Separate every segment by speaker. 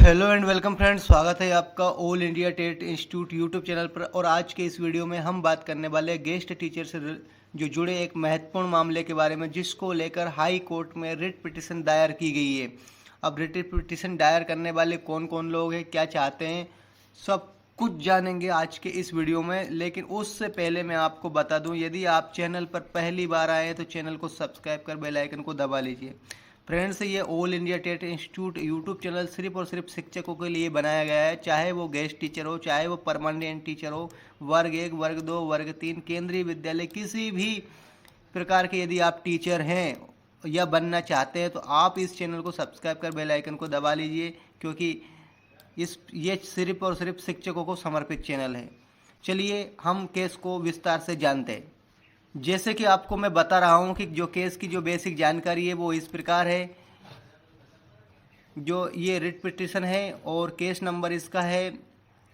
Speaker 1: Hello and welcome friends, स्वागत है आपका all India TET institute YouTube channel पर। और आज के इस वीडियो में हम बात करने वाले हैं गेस्ट टीचर से जो जुड़े एक महत्वपूर्ण मामले के बारे में, जिसको लेकर हाई कोर्ट में रिट पिटीशन दायर की गई है। अब रिट पिटीशन दायर करने वाले कौन कौन लोग हैं, क्या चाहते हैं, सब कुछ जानेंगे आज के इस वीडियो में। लेकिन उससे पहले मैं आपको बता दूं, यदि आप चैनल पर पहली बार आए हैं तो चैनल को सब्सक्राइब कर बेल आइकन को दबा लीजिए। फ्रेंड्स, ये all India TET institute YouTube channel सिर्फ और सिर्फ शिक्षकों के लिए बनाया गया है, चाहे वो गेस्ट टीचर हो, चाहे वो परमानेंट टीचर हो, वर्ग 1, वर्ग 2, वर्ग 3, केंद्रीय विद्यालय, किसी भी प्रकार के यदि आप टीचर हैं या बनना चाहते हैं तो आप इस चैनल को सब्सक्राइब कर बेल आइकन को दबा लीजिए, क्योंकि ये सिर्फ और सिर्फ शिक्षकों को समर्पित चैनल है। चलिए हम केस को विस्तार से जानते हैं। जैसे कि आपको मैं बता रहा हूं कि जो केस की जो बेसिक जानकारी है वो इस प्रकार है। जो ये रिट पिटीशन है और केस नंबर इसका है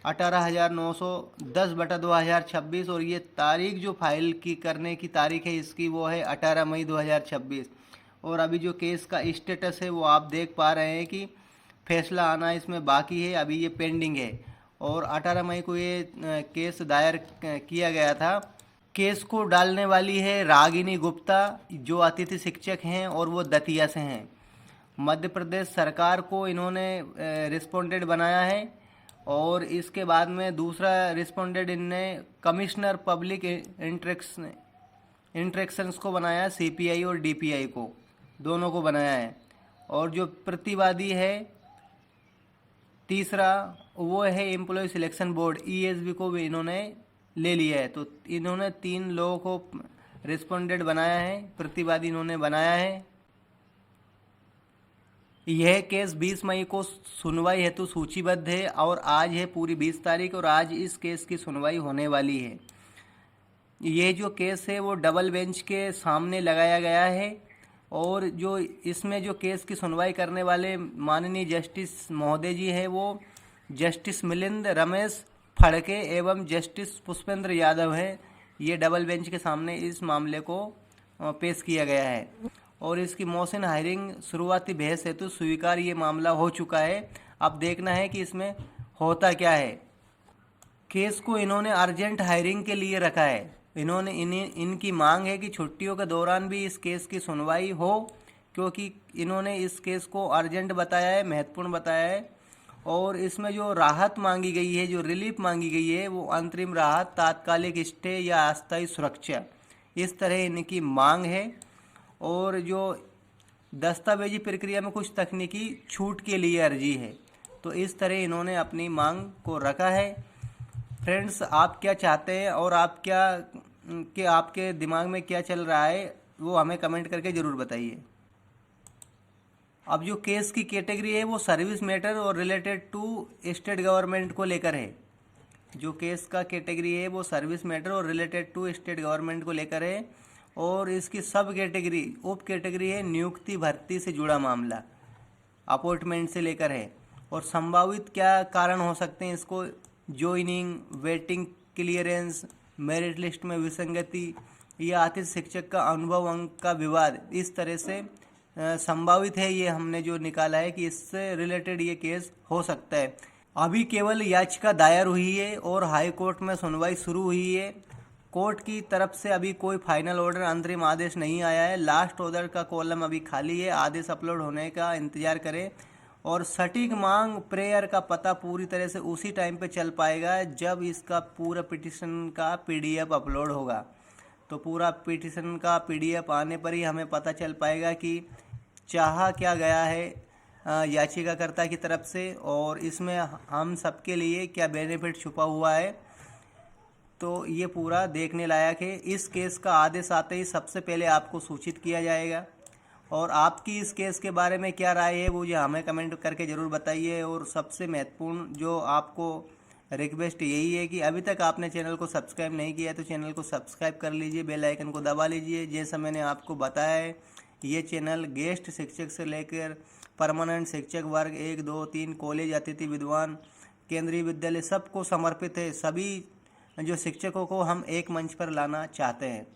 Speaker 1: 18,910/2026 और ये तारीख जो फाइल की करने की तारीख है इसकी वो है 18 मई 2026। और अभी जो केस का स्टेटस है वो आप देख पा रहे हैं कि फैसला आना इसमें बाकी है, अभी ये पेंडिंग है। और 18 मई को ये केस दायर किया गया था। केस को डालने वाली है रागिनी गुप्ता, जो अतिथि शिक्षक हैं और वो दतिया से हैं। मध्य प्रदेश सरकार को इन्होंने रिस्पोंडेंट बनाया है। और इसके बाद में दूसरा रिस्पोंडेंट इनने कमिश्नर पब्लिक इंट्रैक्शंस को बनाया, सीपीआई और डीपीआई को, दोनों को बनाया है। और जो प्रतिवादी है तीसरा वो है एम्प्लॉय सिलेक्शन बोर्ड, ईएसबी को भी इन्होंने ले लिया है। तो इन्होंने 3 लोगों को रिस्पोंडेंट बनाया है, प्रतिवादी इन्होंने बनाया है। यह केस 20 मई को सुनवाई हेतु सूचीबद्ध है और आज है पूरी 20 तारीख और आज इस केस की सुनवाई होने वाली है। ये जो केस है वो डबल बेंच के सामने लगाया गया है। और जो इसमें जो केस की सुनवाई करने वाले माननीय जस्टिस महोदय जी है वो जस्टिस मिलिंद रमेश फड़के एवं जस्टिस पुष्पेंद्र यादव है। ये डबल बेंच के सामने इस मामले को पेश किया गया है। और इसकी मोशन हायरिंग शुरुआती बहस हेतु स्वीकार ये मामला हो चुका है। अब देखना है कि इसमें होता क्या है। केस को इन्होंने अर्जेंट हायरिंग के लिए रखा है। इनकी मांग है कि छुट्टियों के दौरान भी इस केस की सुनवाई हो, क्योंकि इन्होंने इस केस को अर्जेंट बताया है, महत्वपूर्ण बताया है। और इसमें जो राहत मांगी गई है, जो रिलीफ मांगी गई है, वो अंतरिम राहत, तात्कालिक स्टे या अस्थायी सुरक्षा, इस तरह इनकी मांग है। और जो दस्तावेजी प्रक्रिया में कुछ तकनीकी छूट के लिए अर्जी है। तो इस तरह इन्होंने अपनी मांग को रखा है। फ्रेंड्स, आप क्या चाहते हैं और आपके दिमाग में क्या चल रहा है वो हमें कमेंट करके ज़रूर बताइए। अब जो केस की कैटेगरी है वो सर्विस मैटर और रिलेटेड टू स्टेट गवर्नमेंट को लेकर है। जो केस का कैटेगरी है वो सर्विस मैटर और रिलेटेड टू स्टेट गवर्नमेंट को लेकर है। और इसकी सब कैटेगरी, उप कैटेगरी है नियुक्ति भर्ती से जुड़ा मामला, अपॉइंटमेंट से लेकर है। और संभावित क्या कारण हो सकते हैं इसको, joining, waiting clearance, merit list में विसंगति या अतिथि शिक्षक का अनुभव अंक का विवाद, इस तरह से संभावित है। ये हमने जो निकाला है कि इससे रिलेटेड ये केस हो सकता है। अभी केवल याचिका दायर हुई है और हाई कोर्ट में सुनवाई शुरू हुई है। कोर्ट की तरफ से अभी कोई फाइनल ऑर्डर, अंतरिम आदेश नहीं आया है। लास्ट ऑर्डर का कॉलम अभी खाली है, आदेश अपलोड होने का इंतजार करें। और सटीक मांग प्रेयर का पता पूरी तरह से उसी टाइम पे चल पाएगा जब इसका पूरा पिटीशन का पीडीएफ अपलोड होगा। तो पूरा पिटीशन का पीडीएफ आने पर ही हमें पता चल पाएगा कि चाहा क्या गया है याचिकाकर्ता की तरफ से और इसमें हम सबके लिए क्या बेनिफिट छुपा हुआ है। तो ये पूरा देखने लायक है। इस केस का आदेश आते ही सबसे पहले आपको सूचित किया जाएगा। और आपकी इस केस के बारे में क्या राय है वो जो हमें कमेंट करके ज़रूर बताइए। और सबसे महत्वपूर्ण जो आपको रिक्वेस्ट यही है कि अभी तक आपने चैनल को सब्सक्राइब नहीं किया तो चैनल को सब्सक्राइब कर लीजिए, बेल आइकन को दबा लीजिए। जैसा मैंने आपको बताया है, ये चैनल गेस्ट शिक्षक से लेकर परमानेंट शिक्षक, वर्ग 1, 2, 3, कॉलेज, अतिथि विद्वान, केंद्रीय विद्यालय, सबको समर्पित है। सभी जो शिक्षकों को हम एक मंच पर लाना चाहते हैं।